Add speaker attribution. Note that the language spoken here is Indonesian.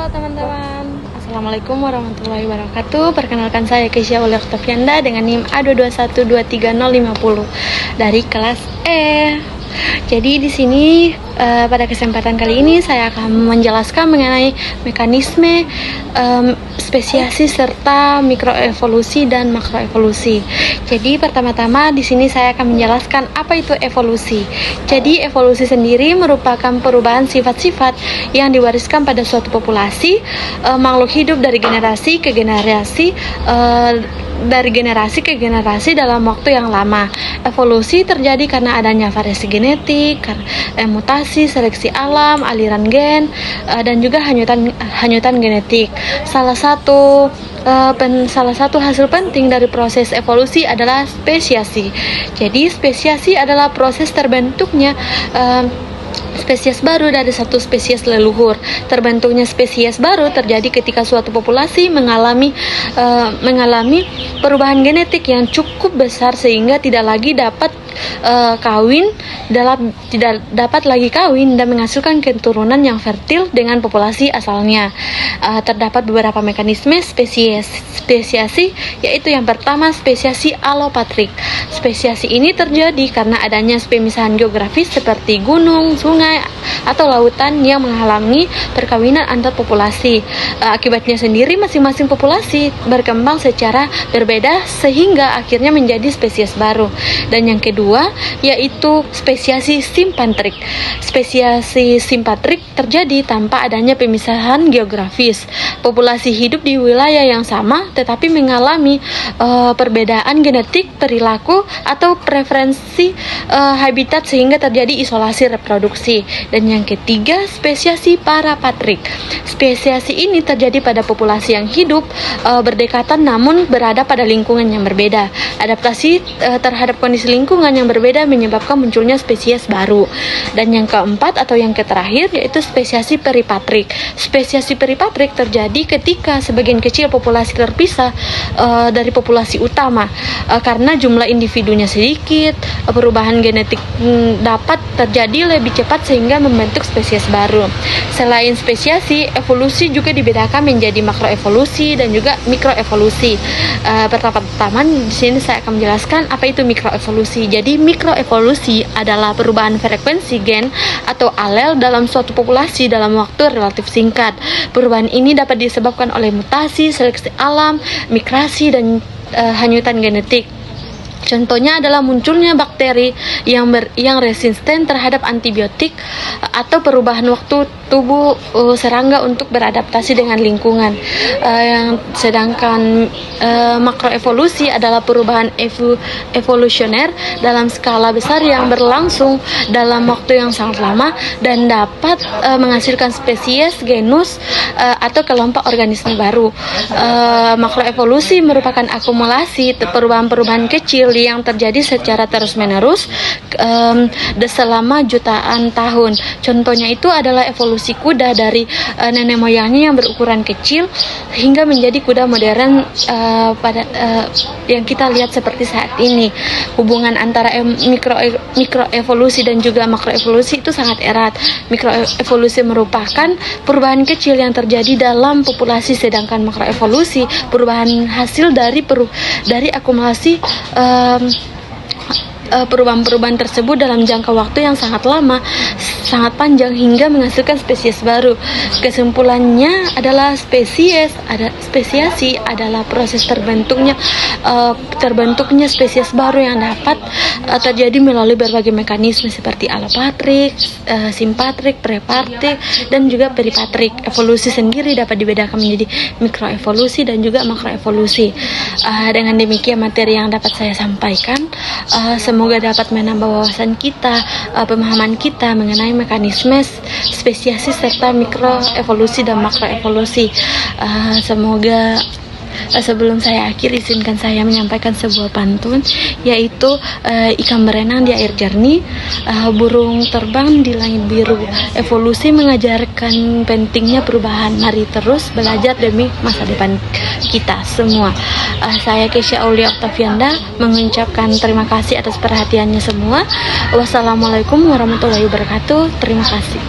Speaker 1: Halo teman-teman, Assalamualaikum warahmatullahi wabarakatuh. Perkenalkan saya Keisha Aulia Octavianda dengan NIM A221230050 dari kelas E. Jadi di sini pada kesempatan kali ini saya akan menjelaskan mengenai mekanisme spesiasi serta mikroevolusi dan makroevolusi. Jadi pertama-tama di sini saya akan menjelaskan apa itu evolusi. Jadi evolusi sendiri merupakan perubahan sifat-sifat yang diwariskan pada suatu populasi makhluk hidup dari generasi ke generasi dalam waktu yang lama. Evolusi terjadi karena adanya variasi genetik, mutasi, seleksi alam, aliran gen, dan juga hanyutan genetik. Salah satu hasil penting dari proses evolusi adalah spesiasi. Jadi spesiasi adalah proses terbentuknya spesies baru dari satu spesies leluhur. Terbentuknya spesies baru terjadi ketika suatu populasi mengalami perubahan genetik yang cukup besar sehingga tidak dapat lagi kawin dan menghasilkan keturunan yang fertil dengan populasi asalnya. Terdapat beberapa mekanisme spesiasi, yaitu yang pertama spesiasi alopatrik. Spesiasi ini terjadi karena adanya pemisahan geografis seperti gunung, sungai, atau lautan yang menghalangi perkawinan antar populasi. Akibatnya sendiri masing-masing populasi berkembang secara berbeda sehingga akhirnya menjadi spesies baru. Dan yang kedua yaitu spesiasi simpatrik. Spesiasi simpatrik terjadi tanpa adanya pemisahan geografis. Populasi hidup di wilayah yang sama tetapi mengalami perbedaan genetik, perilaku, atau preferensi habitat sehingga terjadi isolasi reproduksi. Dan yang ketiga, spesiasi parapatrik. Spesiasi ini terjadi pada populasi yang hidup berdekatan namun berada pada lingkungan yang berbeda. Adaptasi terhadap kondisi lingkungan yang berbeda menyebabkan munculnya spesies baru. Dan yang keempat atau yang terakhir yaitu spesiasi peripatrik. Spesiasi peripatrik terjadi ketika sebagian kecil populasi terpisah dari populasi utama karena jumlah individunya sedikit. Perubahan genetik dapat terjadi lebih cepat sehingga membentuk spesies baru. Selain spesiasi, evolusi juga dibedakan menjadi makroevolusi dan juga mikroevolusi. Pertama-tama di sini saya akan menjelaskan apa itu mikroevolusi. Jadi mikroevolusi adalah perubahan frekuensi gen atau alel dalam suatu populasi dalam waktu relatif singkat. Perubahan ini dapat disebabkan oleh mutasi, seleksi alam, migrasi, dan hanyutan genetik. Contohnya adalah munculnya bakteri yang resisten terhadap antibiotik atau perubahan waktu tubuh serangga untuk beradaptasi dengan lingkungan. Sedangkan makroevolusi adalah perubahan evolusioner dalam skala besar yang berlangsung dalam waktu yang sangat lama dan dapat menghasilkan spesies, genus, atau kelompok organisme baru. Makroevolusi merupakan akumulasi perubahan-perubahan kecil yang terjadi secara terus-menerus selama jutaan tahun. Contohnya itu adalah evolusi kuda dari nenek moyangnya yang berukuran kecil hingga menjadi kuda modern yang kita lihat seperti saat ini. Hubungan antara mikroevolusi dan juga makroevolusi itu sangat erat. Mikroevolusi merupakan perubahan kecil yang terjadi dalam populasi, sedangkan makroevolusi perubahan hasil dari akumulasi perubahan-perubahan tersebut dalam jangka waktu yang sangat lama, sangat panjang hingga menghasilkan spesies baru. Kesimpulannya adalah spesiasi adalah proses terbentuknya spesies baru yang dapat terjadi melalui berbagai mekanisme seperti alopatrik, simpatrik, prepatrik, dan juga peripatrik. Evolusi sendiri dapat dibedakan menjadi mikroevolusi dan juga makroevolusi. Dengan demikian materi yang dapat saya sampaikan, semoga dapat menambah wawasan kita, pemahaman kita mengenai mekanisme spesiasi serta mikroevolusi dan makroevolusi. Semoga sebelum saya akhir, izinkan saya menyampaikan sebuah pantun, yaitu ikan berenang di air jernih, burung terbang di langit biru. Evolusi mengajarkan pentingnya perubahan. Mari terus belajar demi masa depan kita semua. Saya Keisha Aulia Octavianda mengucapkan terima kasih atas perhatiannya semua. Wassalamualaikum warahmatullahi wabarakatuh. Terima kasih.